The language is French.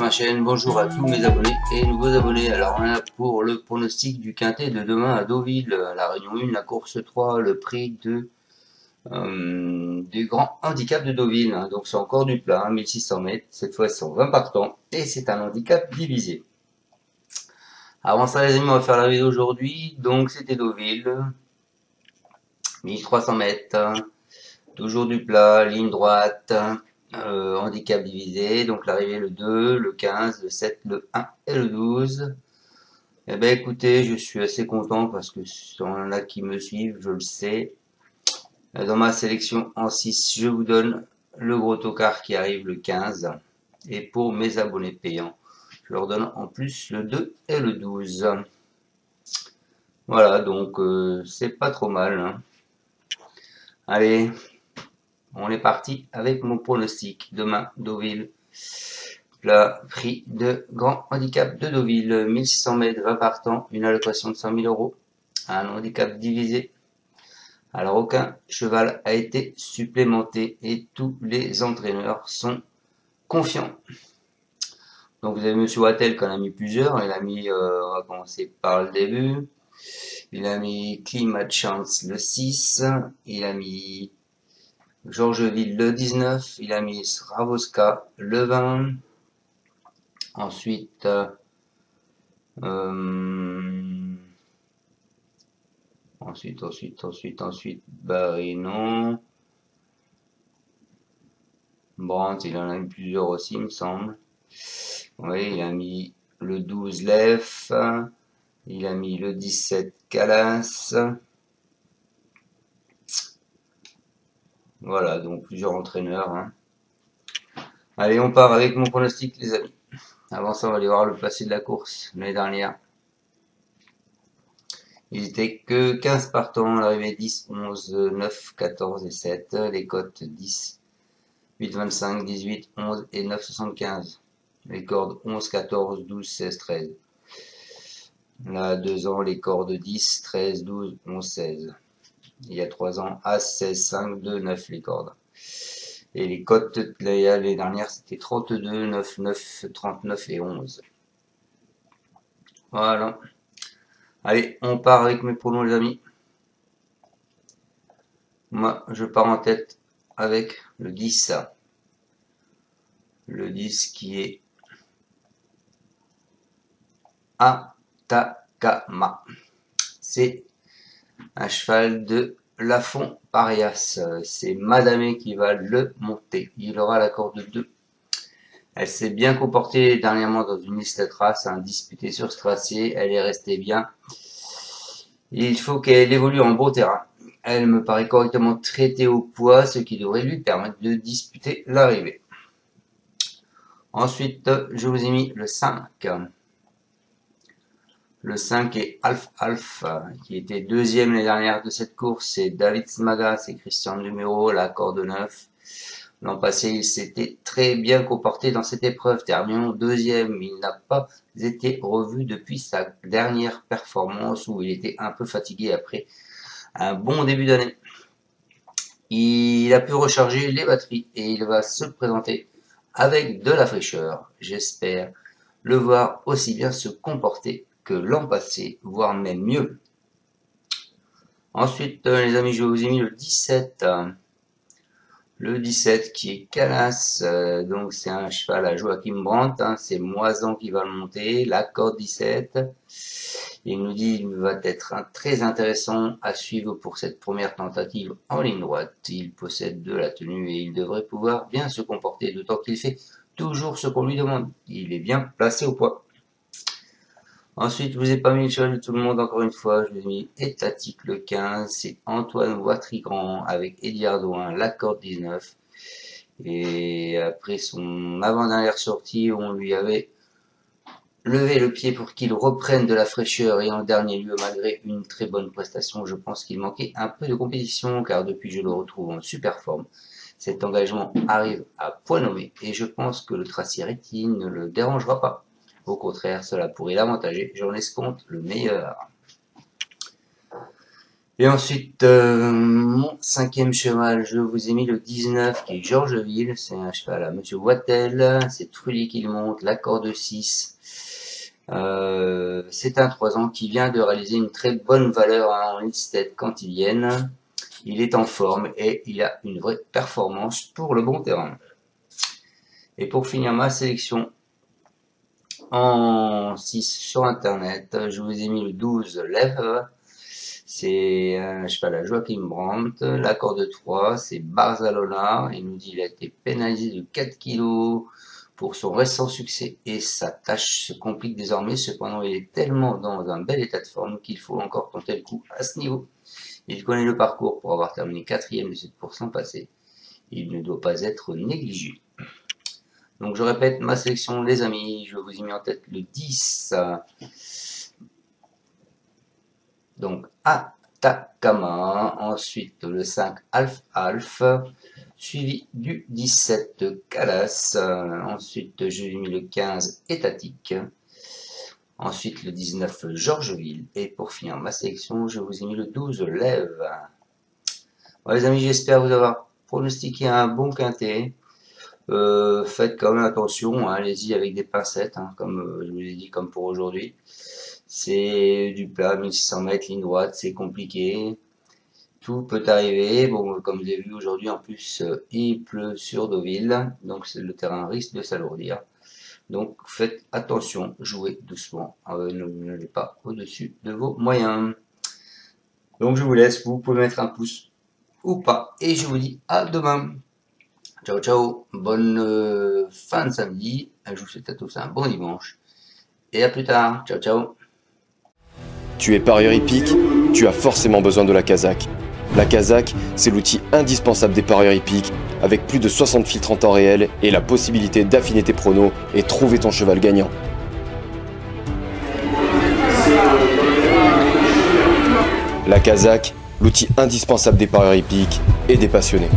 sur ma chaîne, bonjour à tous mes abonnés et nouveaux abonnés. Alors on est là pour le pronostic du quintet de demain à Deauville, la Réunion 1, la course 3, le prix du grand handicap de Deauville. Donc c'est encore du plat, 1600 mètres, cette fois c'est en 20 partants et c'est un handicap divisé. Avant ça les amis, on va faire la vidéo aujourd'hui, donc c'était Deauville, 1300 mètres, toujours du plat, ligne droite. Handicap divisé, donc l'arrivée le 2, le 15, le 7, le 1 et le 12. Eh ben écoutez, je suis assez content parce que s'il y en a qui me suivent, je le sais. Dans ma sélection en 6, je vous donne le gros tocard qui arrive le 15. Et pour mes abonnés payants, je leur donne en plus le 2 et le 12. Voilà, donc c'est pas trop mal, hein. Allez, on est parti avec mon pronostic. Demain, Deauville. Plat prix de grand handicap de Deauville. 1600 mètres, 20 partants, une allocation de 100 000 euros. Un handicap divisé. Alors aucun cheval a été supplémenté et tous les entraîneurs sont confiants. Donc vous avez Monsieur Wattel qui en a mis plusieurs. Il a mis, on va commencer par le début. Il a mis Climat Chance le 6. Il a mis Georgeville le 19, il a mis Sravoska le 20, ensuite Barry non, Brandt il en a mis plusieurs aussi il me semble, oui il a mis le 12 Lef, il a mis le 17 Calas. Voilà, donc plusieurs entraîneurs, hein. Allez, on part avec mon pronostic, les amis. Avant ça, on va aller voir le placé de la course l'année dernière. Il était que 15 partants, l'arrivée 10, 11, 9, 14 et 7. Les cotes 10, 8, 25, 18, 11 et 9, 75. Les cordes 11, 14, 12, 16, 13. Là, 2 ans, les cordes 10, 13, 12, 11, 16. Il y a 3 ans, As, 16, 5, 2, 9 les cordes. Et les cotes, les dernières, c'était 32, 9, 9, 39 et 11. Voilà. Allez, on part avec mes pronoms, les amis. Moi, je pars en tête avec le 10. Le 10 qui est Atacama. C'est un cheval de Lafont Parias. C'est Madame qui va le monter. Il aura la corde 2. Elle s'est bien comportée dernièrement dans une liste trace, disputée sur ce tracé. Elle est restée bien. Il faut qu'elle évolue en beau terrain. Elle me paraît correctement traitée au poids, ce qui devrait lui permettre de disputer l'arrivée. Ensuite, je vous ai mis le 5. Le 5 est Alf, qui était deuxième l'année dernière de cette course. C'est David Smaga, c'est Christian Numéro, la corde 9. L'an passé, il s'était très bien comporté dans cette épreuve, terminant deuxième. Il n'a pas été revu depuis sa dernière performance où il était un peu fatigué après un bon début d'année. Il a pu recharger les batteries et il va se présenter avec de la fraîcheur. J'espère le voir aussi bien se comporter que l'an passé, voire même mieux. Ensuite, les amis, je vous ai mis le 17. Le 17 qui est Calas, donc c'est un cheval à Joachim Brandt, c'est Moisan qui va le monter, la corde 17. Il nous dit qu'il va être très intéressant à suivre pour cette première tentative en ligne droite. Il possède de la tenue et il devrait pouvoir bien se comporter, d'autant qu'il fait toujours ce qu'on lui demande. Il est bien placé au poids. Ensuite, je vous ai pas mis le cheval de tout le monde encore une fois, je vous ai mis Étatique le 15, c'est Antoine Watrigrand avec Eddie Ardouin, la corde 19. Et après son avant-dernière sortie, on lui avait levé le pied pour qu'il reprenne de la fraîcheur et en dernier lieu, malgré une très bonne prestation, je pense qu'il manquait un peu de compétition car depuis je le retrouve en super forme. Cet engagement arrive à point nommé et je pense que le tracé rétine ne le dérangera pas. Au contraire, cela pourrait l'avantager. J'en escompte le meilleur. Et ensuite, mon cinquième cheval, je vous ai mis le 19 qui est Georgeville. C'est un cheval à Monsieur Wattel. C'est Trulli qui le monte, l'accord de 6. C'est un 3 ans qui vient de réaliser une très bonne valeur en listed quand ils viennent. Il est en forme et il a une vraie performance pour le bon terrain. Et pour finir ma sélection en 6 sur internet, je vous ai mis le 12 Lève. C'est un cheval à Joachim Brandt. L'accord de 3, c'est Barzalona. Il nous dit qu'il a été pénalisé de 4 kg pour son récent succès et sa tâche se complique désormais. Cependant, il est tellement dans un bel état de forme qu'il faut encore tenter le coup à ce niveau. Il connaît le parcours pour avoir terminé 4e de cette course l'an passé. Il ne doit pas être négligé. Donc je répète ma sélection les amis, je vous ai mis en tête le 10. Donc Atacama, ensuite le 5 Alf, suivi du 17 Calas, ensuite je lui ai mis le 15 Étatique, ensuite le 19 Georgeville, et pour finir ma sélection, je vous ai mis le 12 Lève. Bon, les amis, j'espère vous avoir pronostiqué un bon quintet. Faites quand même attention, hein, allez-y avec des pincettes, hein, comme je vous ai dit, comme pour aujourd'hui. C'est du plat, 1600 mètres, ligne droite, c'est compliqué. Tout peut arriver. Bon, comme vous avez vu aujourd'hui, en plus, il pleut sur Deauville, donc le terrain risque de s'alourdir. Donc faites attention, jouez doucement, n'allez pas au-dessus de vos moyens. Donc je vous laisse, vous pouvez mettre un pouce ou pas, et je vous dis à demain. Ciao ciao, bonne fin de samedi, je vous souhaite à tous un bon dimanche, et à plus tard, ciao ciao. Tu es parieur hippique, tu as forcément besoin de la Kazakh. La Kazakh, c'est l'outil indispensable des parieurs hippiques, avec plus de 60 filtres en temps réel et la possibilité d'affiner tes pronos et trouver ton cheval gagnant. La Kazakh, l'outil indispensable des parieurs hippiques et des passionnés.